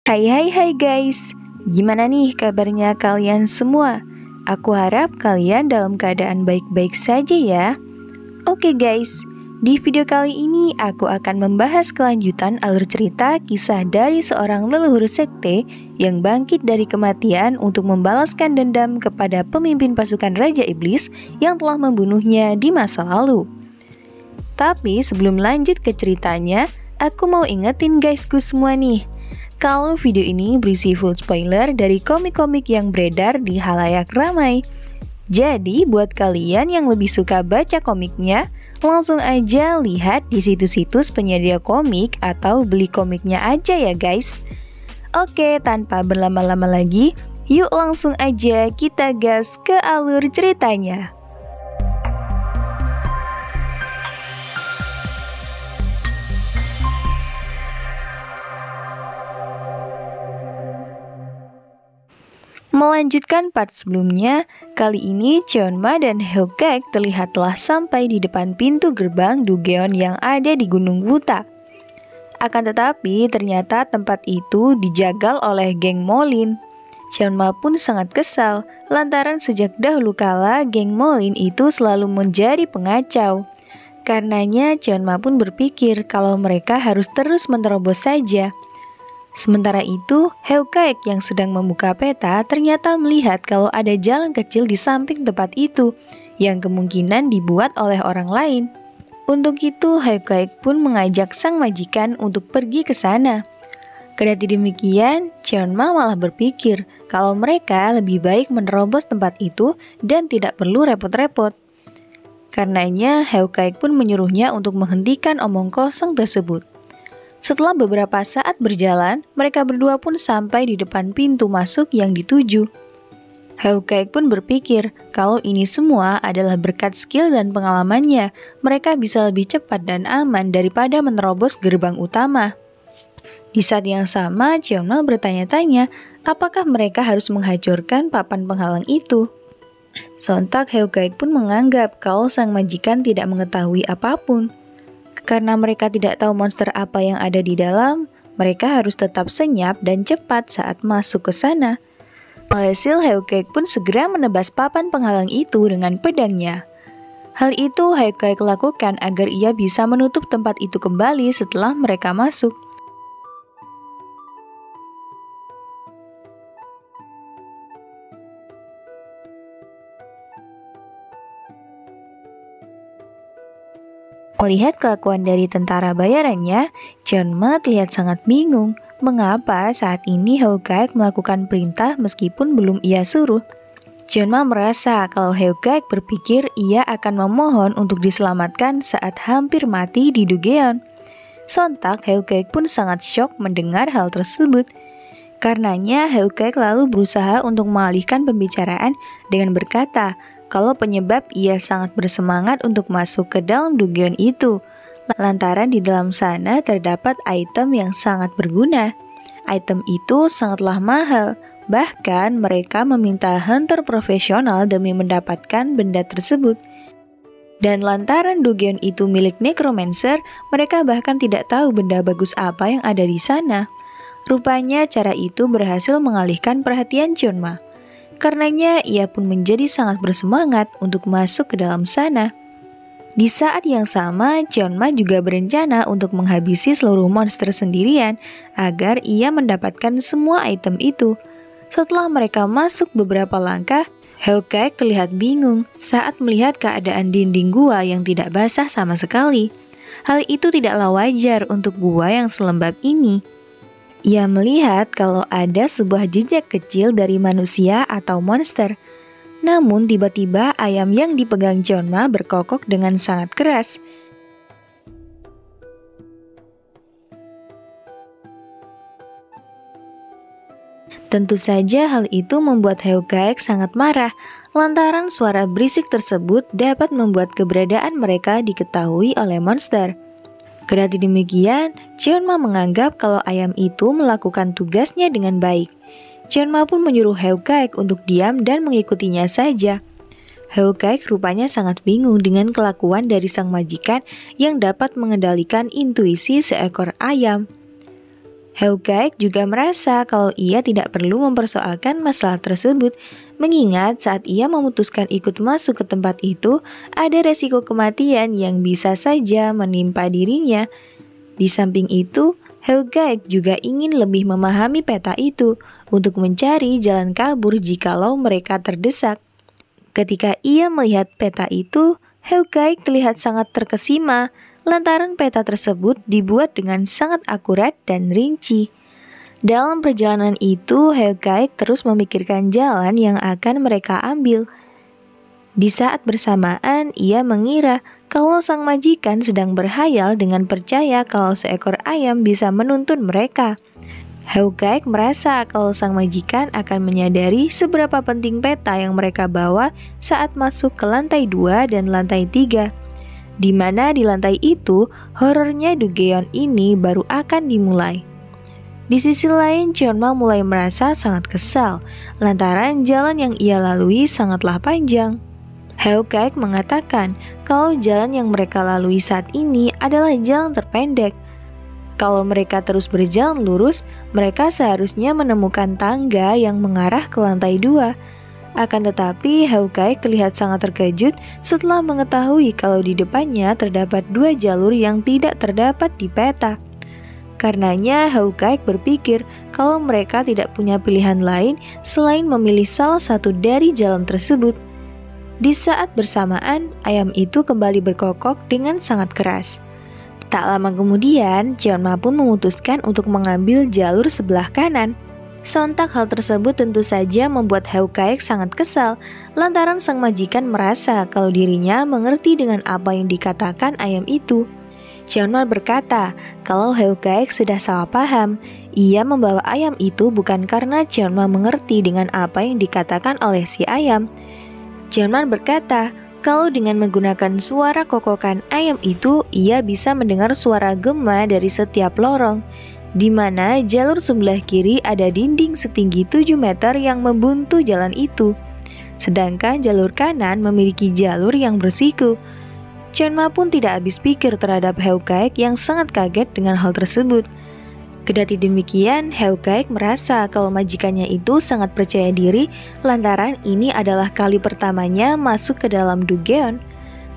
Hai guys, gimana nih kabarnya kalian semua? Aku harap kalian dalam keadaan baik-baik saja ya. Oke guys, di video kali ini aku akan membahas kelanjutan alur cerita kisah dari seorang leluhur sekte yang bangkit dari kematian untuk membalaskan dendam kepada pemimpin pasukan Raja Iblis yang telah membunuhnya di masa lalu. Tapi sebelum lanjut ke ceritanya, aku mau ingetin guysku semua nih, kalau video ini berisi full spoiler dari komik-komik yang beredar di halayak ramai. Jadi buat kalian yang lebih suka baca komiknya, langsung aja lihat di situs-situs penyedia komik atau beli komiknya aja ya guys. Oke, tanpa berlama-lama lagi, yuk langsung aja kita gas ke alur ceritanya. Melanjutkan part sebelumnya, kali ini Cheonma dan Hyeokgaek terlihat telah sampai di depan pintu gerbang Dugeon yang ada di Gunung Wuta. Akan tetapi ternyata tempat itu dijagal oleh geng Molin. Cheonma pun sangat kesal lantaran sejak dahulu kala geng Molin itu selalu menjadi pengacau. Karenanya Cheonma pun berpikir kalau mereka harus terus menerobos saja. Sementara itu, Hyeokgaek yang sedang membuka peta ternyata melihat kalau ada jalan kecil di samping tempat itu yang kemungkinan dibuat oleh orang lain. Untuk itu, Hyeokgaek pun mengajak sang majikan untuk pergi ke sana. Kendati demikian, Cheonma malah berpikir kalau mereka lebih baik menerobos tempat itu dan tidak perlu repot-repot. Karenanya, Hyeokgaek pun menyuruhnya untuk menghentikan omong kosong tersebut. Setelah beberapa saat berjalan, mereka berdua pun sampai di depan pintu masuk yang dituju. Hyeokgaek pun berpikir kalau ini semua adalah berkat skill dan pengalamannya, mereka bisa lebih cepat dan aman daripada menerobos gerbang utama. Di saat yang sama, Cheonma bertanya-tanya apakah mereka harus menghancurkan papan penghalang itu. Sontak Hyeokgaek pun menganggap kalau sang majikan tidak mengetahui apapun. Karena mereka tidak tahu monster apa yang ada di dalam, mereka harus tetap senyap dan cepat saat masuk ke sana. Alhasil Hyeokgaek pun segera menebas papan penghalang itu dengan pedangnya. Hal itu Hyeokgaek lakukan agar ia bisa menutup tempat itu kembali setelah mereka masuk. Melihat kelakuan dari tentara bayarannya, Cheonma terlihat sangat bingung mengapa saat ini Hyeokgaek melakukan perintah meskipun belum ia suruh. Cheonma merasa kalau Hyeokgaek berpikir ia akan memohon untuk diselamatkan saat hampir mati di Dugeon. Sontak Hyeokgaek pun sangat syok mendengar hal tersebut. Karenanya Hyeokgaek lalu berusaha untuk mengalihkan pembicaraan dengan berkata kalau penyebab ia sangat bersemangat untuk masuk ke dalam Dugeon itu, lantaran di dalam sana terdapat item yang sangat berguna. Item itu sangatlah mahal, bahkan mereka meminta hunter profesional demi mendapatkan benda tersebut. Dan lantaran Dugeon itu milik necromancer, mereka bahkan tidak tahu benda bagus apa yang ada di sana. Rupanya cara itu berhasil mengalihkan perhatian Cheonma. Karenanya ia pun menjadi sangat bersemangat untuk masuk ke dalam sana. Di saat yang sama, Cheonma juga berencana untuk menghabisi seluruh monster sendirian agar ia mendapatkan semua item itu. Setelah mereka masuk beberapa langkah, Hyeokgaek terlihat bingung saat melihat keadaan dinding gua yang tidak basah sama sekali. Hal itu tidaklah wajar untuk gua yang selembab ini. Ia melihat kalau ada sebuah jejak kecil dari manusia atau monster. Namun tiba-tiba ayam yang dipegang Cheonma berkokok dengan sangat keras. Tentu saja hal itu membuat Hyeokgaek sangat marah, lantaran suara berisik tersebut dapat membuat keberadaan mereka diketahui oleh monster. Kendati demikian, Cheonma menganggap kalau ayam itu melakukan tugasnya dengan baik. Cheonma pun menyuruh Hyeokgaek untuk diam dan mengikutinya saja. Hyeokgaek rupanya sangat bingung dengan kelakuan dari sang majikan yang dapat mengendalikan intuisi seekor ayam. Hyeokgaek juga merasa kalau ia tidak perlu mempersoalkan masalah tersebut, mengingat saat ia memutuskan ikut masuk ke tempat itu, ada resiko kematian yang bisa saja menimpa dirinya. Di samping itu, Hyeokgaek juga ingin lebih memahami peta itu untuk mencari jalan kabur jikalau mereka terdesak. Ketika ia melihat peta itu, Hyeokgaek terlihat sangat terkesima lantaran peta tersebut dibuat dengan sangat akurat dan rinci. Dalam perjalanan itu, Hyeokgaek terus memikirkan jalan yang akan mereka ambil. Di saat bersamaan, ia mengira kalau sang majikan sedang berhayal dengan percaya kalau seekor ayam bisa menuntun mereka. Hyeokgaek merasa kalau sang majikan akan menyadari seberapa penting peta yang mereka bawa saat masuk ke lantai 2 dan lantai 3. Di mana di lantai itu, horornya Dogeon ini baru akan dimulai. Di sisi lain, Cheonma mulai merasa sangat kesal, lantaran jalan yang ia lalui sangatlah panjang. Hyeokgaek mengatakan kalau jalan yang mereka lalui saat ini adalah jalan terpendek. Kalau mereka terus berjalan lurus, mereka seharusnya menemukan tangga yang mengarah ke lantai 2. Akan tetapi, Hyeokgaek terlihat sangat terkejut setelah mengetahui kalau di depannya terdapat 2 jalur yang tidak terdapat di peta. Karenanya, Hyeokgaek berpikir kalau mereka tidak punya pilihan lain selain memilih salah satu dari jalan tersebut. Di saat bersamaan, ayam itu kembali berkokok dengan sangat keras. Tak lama kemudian, Cheonma pun memutuskan untuk mengambil jalur sebelah kanan. Sontak hal tersebut tentu saja membuat Hyeokgaek sangat kesal, lantaran sang majikan merasa kalau dirinya mengerti dengan apa yang dikatakan ayam itu. Cheonma berkata kalau Hyeokgaek sudah salah paham. Ia membawa ayam itu bukan karena Cheonma mengerti dengan apa yang dikatakan oleh si ayam. Cheonma berkata kalau dengan menggunakan suara kokokan ayam itu, ia bisa mendengar suara gema dari setiap lorong, di mana jalur sebelah kiri ada dinding setinggi 7 meter yang membuntu jalan itu. Sedangkan jalur kanan memiliki jalur yang bersiku. Cheonma pun tidak habis pikir terhadap Hyeokgaek yang sangat kaget dengan hal tersebut. Kendati demikian, Hyeokgaek merasa kalau majikannya itu sangat percaya diri lantaran ini adalah kali pertamanya masuk ke dalam Dogeon.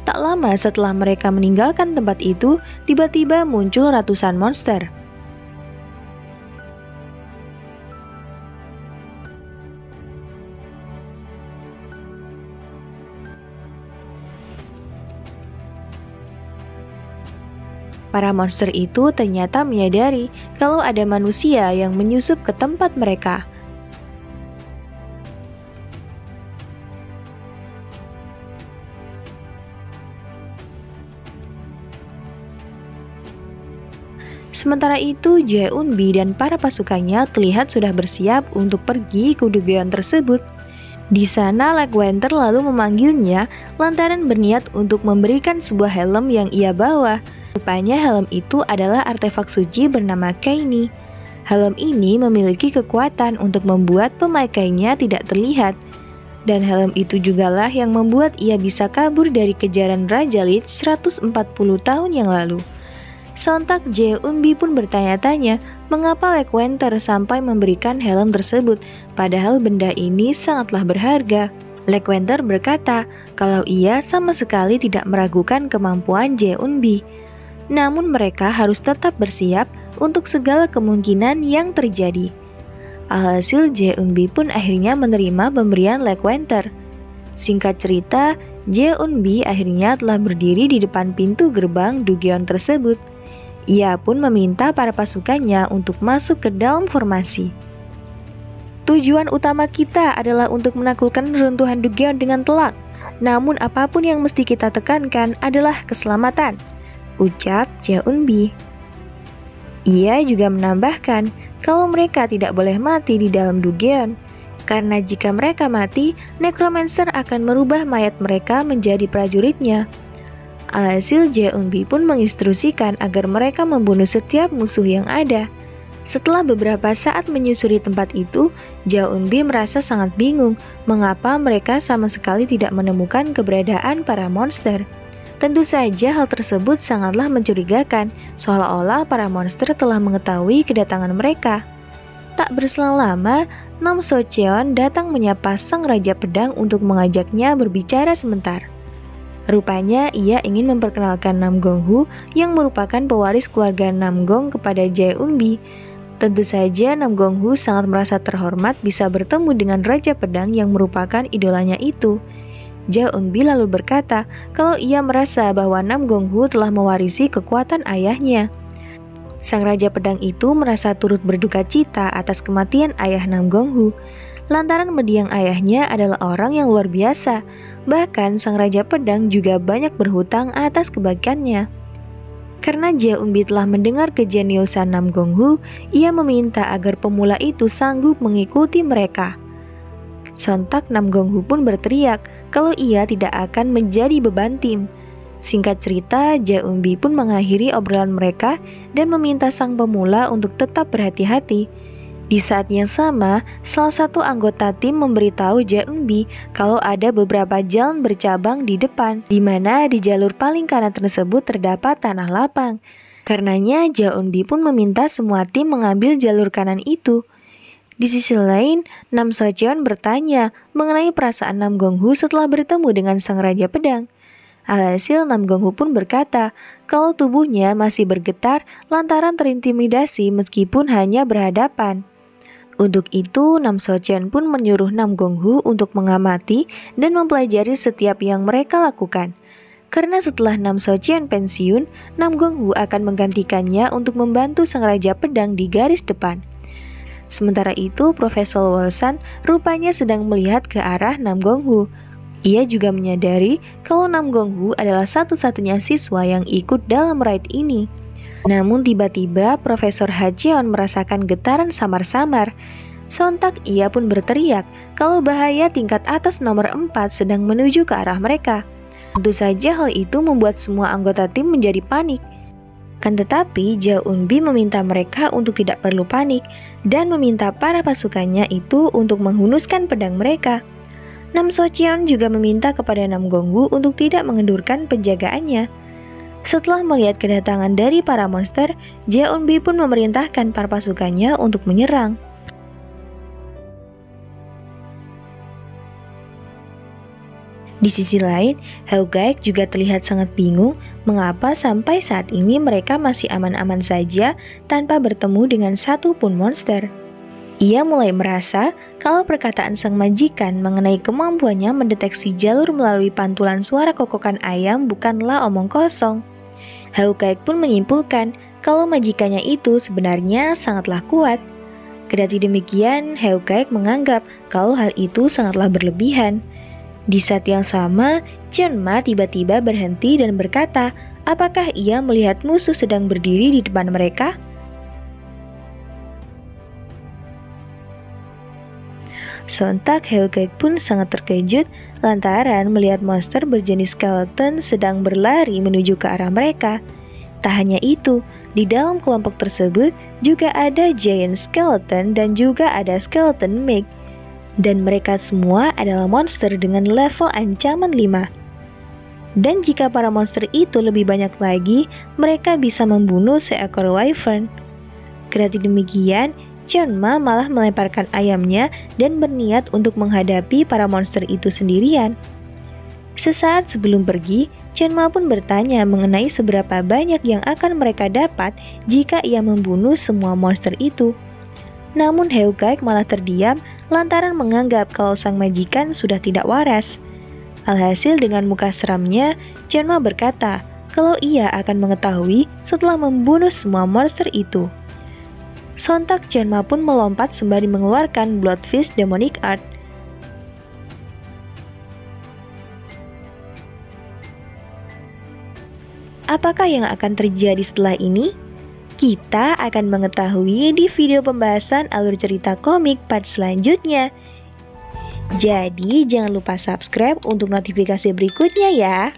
Tak lama setelah mereka meninggalkan tempat itu, tiba-tiba muncul ratusan monster. Para monster itu ternyata menyadari kalau ada manusia yang menyusup ke tempat mereka. Sementara itu, Jae-eun-bi dan para pasukannya terlihat sudah bersiap untuk pergi ke Dogeon tersebut. Di sana, Legwenter lalu memanggilnya lantaran berniat untuk memberikan sebuah helm yang ia bawa. Rupanya helm itu adalah artefak suci bernama Kaini. Helm ini memiliki kekuatan untuk membuat pemakainya tidak terlihat. Dan helm itu jugalah yang membuat ia bisa kabur dari kejaran Raja Lich 140 tahun yang lalu. Sontak Jae-eun-bi pun bertanya-tanya mengapa Legwenter sampai memberikan helm tersebut, padahal benda ini sangatlah berharga. Legwenter berkata kalau ia sama sekali tidak meragukan kemampuan Jae-eun-bi. Namun mereka harus tetap bersiap untuk segala kemungkinan yang terjadi. Alhasil Jae-eun-bi pun akhirnya menerima pemberian Legwenter. Singkat cerita, Jae-eun-bi akhirnya telah berdiri di depan pintu gerbang Dogeon tersebut. Ia pun meminta para pasukannya untuk masuk ke dalam formasi. Tujuan utama kita adalah untuk menaklukkan runtuhan Dogeon dengan telak. Namun apapun yang mesti kita tekankan adalah keselamatan, ucap Jae-eun-bi. Ia juga menambahkan kalau mereka tidak boleh mati di dalam Dogeon, karena jika mereka mati, Necromancer akan merubah mayat mereka menjadi prajuritnya. Alhasil Jae-eun-bi pun menginstruksikan agar mereka membunuh setiap musuh yang ada. Setelah beberapa saat menyusuri tempat itu, Jae-eun-bi merasa sangat bingung mengapa mereka sama sekali tidak menemukan keberadaan para monster. Tentu saja hal tersebut sangatlah mencurigakan, seolah-olah para monster telah mengetahui kedatangan mereka. Tak berselang lama, Nam Socheon datang menyapa sang Raja Pedang untuk mengajaknya berbicara sebentar. Rupanya ia ingin memperkenalkan Nam Gonghu yang merupakan pewaris keluarga Nam Gong kepada Jae Eun-bi. Tentu saja Nam Gonghu sangat merasa terhormat bisa bertemu dengan Raja Pedang yang merupakan idolanya itu. Jae Eun-bi lalu berkata kalau ia merasa bahwa Nam Gonghu telah mewarisi kekuatan ayahnya. Sang Raja Pedang itu merasa turut berduka cita atas kematian ayah Nam Gonghu. Lantaran mendiang ayahnya adalah orang yang luar biasa. Bahkan sang Raja Pedang juga banyak berhutang atas kebaikannya. Karena Jae Eun-bi telah mendengar kejeniusan Nam Gonghu, ia meminta agar pemula itu sanggup mengikuti mereka. Sontak Nam Gonghu pun berteriak kalau ia tidak akan menjadi beban tim. Singkat cerita, Jae Eun-bi pun mengakhiri obrolan mereka dan meminta sang pemula untuk tetap berhati-hati. Di saat yang sama, salah satu anggota tim memberitahu Jae Eun-bi kalau ada beberapa jalan bercabang di depan, di mana di jalur paling kanan tersebut terdapat tanah lapang. Karenanya, Jae Eun-bi pun meminta semua tim mengambil jalur kanan itu. Di sisi lain, Nam Socheon bertanya mengenai perasaan Nam Gonghu setelah bertemu dengan sang Raja Pedang. Alhasil Nam Gonghu pun berkata kalau tubuhnya masih bergetar lantaran terintimidasi meskipun hanya berhadapan. Untuk itu, Nam Socheon pun menyuruh Nam Gonghu untuk mengamati dan mempelajari setiap yang mereka lakukan. Karena setelah Nam Socheon pensiun, Nam Gonghu akan menggantikannya untuk membantu sang Raja Pedang di garis depan. Sementara itu, Profesor Wolsan rupanya sedang melihat ke arah Nam Gonghu. Ia juga menyadari kalau Nam Gonghu adalah satu-satunya siswa yang ikut dalam raid ini. Namun tiba-tiba Profesor Ha Cheon merasakan getaran samar-samar. Sontak ia pun berteriak kalau bahaya tingkat atas nomor 4 sedang menuju ke arah mereka. Tentu saja hal itu membuat semua anggota tim menjadi panik. Kan tetapi Jae Eun-bi meminta mereka untuk tidak perlu panik dan meminta para pasukannya itu untuk menghunuskan pedang mereka. Nam Socheon juga meminta kepada Nam Gonghu untuk tidak mengendurkan penjagaannya. Setelah melihat kedatangan dari para monster, Jae Eun-bi pun memerintahkan para pasukannya untuk menyerang. Di sisi lain, Hyeogaek juga terlihat sangat bingung mengapa sampai saat ini mereka masih aman-aman saja tanpa bertemu dengan satu pun monster. Ia mulai merasa kalau perkataan sang majikan mengenai kemampuannya mendeteksi jalur melalui pantulan suara kokokan ayam bukanlah omong kosong. Hyeogaek pun menyimpulkan kalau majikannya itu sebenarnya sangatlah kuat. Kendati demikian, Hyeogaek menganggap kalau hal itu sangatlah berlebihan. Di saat yang sama, Jeonma tiba-tiba berhenti dan berkata, apakah ia melihat musuh sedang berdiri di depan mereka? Sontak Hyeogaek pun sangat terkejut lantaran melihat monster berjenis skeleton sedang berlari menuju ke arah mereka. Tak hanya itu, di dalam kelompok tersebut juga ada giant skeleton dan juga ada skeleton meg. Dan mereka semua adalah monster dengan level ancaman 5. Dan jika para monster itu lebih banyak lagi, mereka bisa membunuh seekor wyvern. Kendati demikian, Jeonma malah melemparkan ayamnya dan berniat untuk menghadapi para monster itu sendirian. Sesaat sebelum pergi, Jeonma pun bertanya mengenai seberapa banyak yang akan mereka dapat jika ia membunuh semua monster itu. Namun Hyeogaek malah terdiam lantaran menganggap kalau sang majikan sudah tidak waras. Alhasil dengan muka seramnya, Jeonma berkata kalau ia akan mengetahui setelah membunuh semua monster itu. Sontak Jeonma pun melompat sembari mengeluarkan Bloodfist Demonic Art. Apakah yang akan terjadi setelah ini? Kita akan mengetahui di video pembahasan alur cerita komik part selanjutnya. Jadi jangan lupa subscribe untuk notifikasi berikutnya ya.